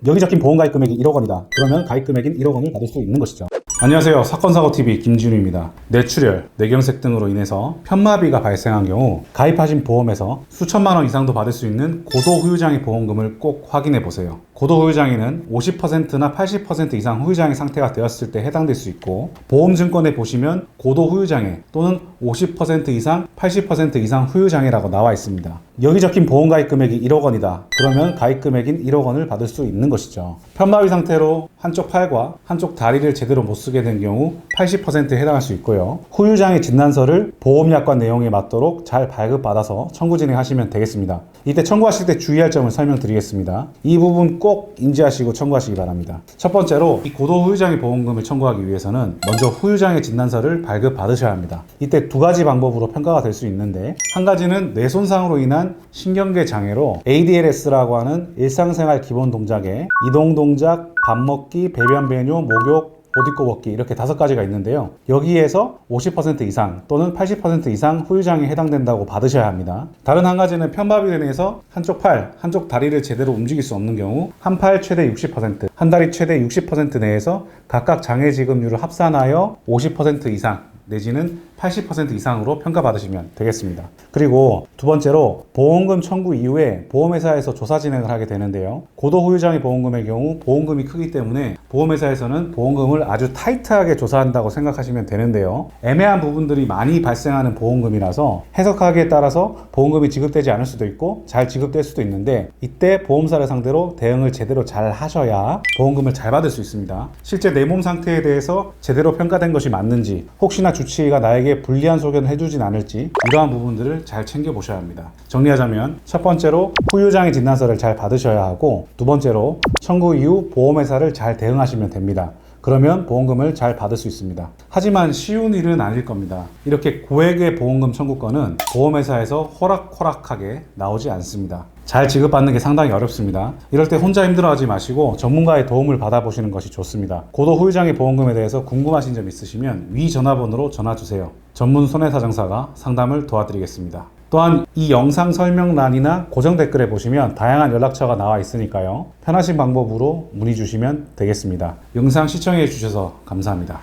여기 적힌 보험가입 금액이 1억 원이다. 그러면 가입 금액인 1억 원을 받을 수 있는 것이죠. 안녕하세요. 사건사고TV 김진우입니다. 뇌출혈, 뇌경색 등으로 인해서 편마비가 발생한 경우 가입하신 보험에서 수천만 원 이상도 받을 수 있는 고도후유장애 보험금을 꼭 확인해 보세요. 고도후유장애는 50%나 80% 이상 후유장애 상태가 되었을 때 해당될 수 있고, 보험증권에 보시면 고도후유장애 또는 50% 이상 80% 이상 후유장애라고 나와 있습니다. 여기 적힌 보험가입 금액이 1억 원이다. 그러면 가입 금액인 1억 원을 받을 수 있는 것이죠. 편마비 상태로 한쪽 팔과 한쪽 다리를 제대로 못 쓰게 된 경우 80%에 해당할 수 있고요. 후유장애 진단서를 보험약관 내용에 맞도록 잘 발급받아서 청구 진행하시면 되겠습니다. 이때 청구하실 때 주의할 점을 설명드리겠습니다. 이 부분 꼭 인지하시고 청구하시기 바랍니다. 첫 번째로 이 고도후유장애 보험금을 청구하기 위해서는 먼저 후유장애 진단서를 발급받으셔야 합니다. 이때 두 가지 방법으로 평가가 될 수 있는데, 한 가지는 뇌 손상으로 인한 신경계 장애로 ADLS라고 하는 일상생활 기본 동작에 이동 동작, 밥 먹기, 배변 배뇨, 목욕, 옷 입고 벗기 이렇게 5가지가 있는데요. 여기에서 50% 이상 또는 80% 이상 후유장애에 해당된다고 받으셔야 합니다. 다른 한 가지는 편마비로 인해서 한쪽 팔, 한쪽 다리를 제대로 움직일 수 없는 경우 한 팔 최대 60%, 한 다리 최대 60% 내에서 각각 장애 지급률을 합산하여 50% 이상 내지는 80% 이상으로 평가받으시면 되겠습니다. 그리고 두 번째로 보험금 청구 이후에 보험회사에서 조사 진행을 하게 되는데요. 고도후유장애 보험금의 경우 보험금이 크기 때문에 보험회사에서는 보험금을 아주 타이트하게 조사한다고 생각하시면 되는데요. 애매한 부분들이 많이 발생하는 보험금이라서 해석하기에 따라서 보험금이 지급되지 않을 수도 있고 잘 지급될 수도 있는데, 이때 보험사를 상대로 대응을 제대로 잘 하셔야 보험금을 잘 받을 수 있습니다. 실제 내 몸 상태에 대해서 제대로 평가된 것이 맞는지, 혹시나 주치의가 나에게 불리한 소견을 해주진 않을지, 이러한 부분들을 잘 챙겨보셔야 합니다. 정리하자면 첫 번째로 후유장애 진단서를 잘 받으셔야 하고, 두 번째로 청구 이후 보험회사를 잘 대응하시면 됩니다. 그러면 보험금을 잘 받을 수 있습니다. 하지만 쉬운 일은 아닐 겁니다. 이렇게 고액의 보험금 청구권은 보험회사에서 호락호락하게 나오지 않습니다. 잘 지급받는 게 상당히 어렵습니다. 이럴 때 혼자 힘들어하지 마시고 전문가의 도움을 받아보시는 것이 좋습니다. 고도후유장애 보험금에 대해서 궁금하신 점 있으시면 위 전화번호로 전화주세요. 전문 손해사정사가 상담을 도와드리겠습니다. 또한 이 영상 설명란이나 고정 댓글에 보시면 다양한 연락처가 나와 있으니까요. 편하신 방법으로 문의 주시면 되겠습니다. 영상 시청해 주셔서 감사합니다.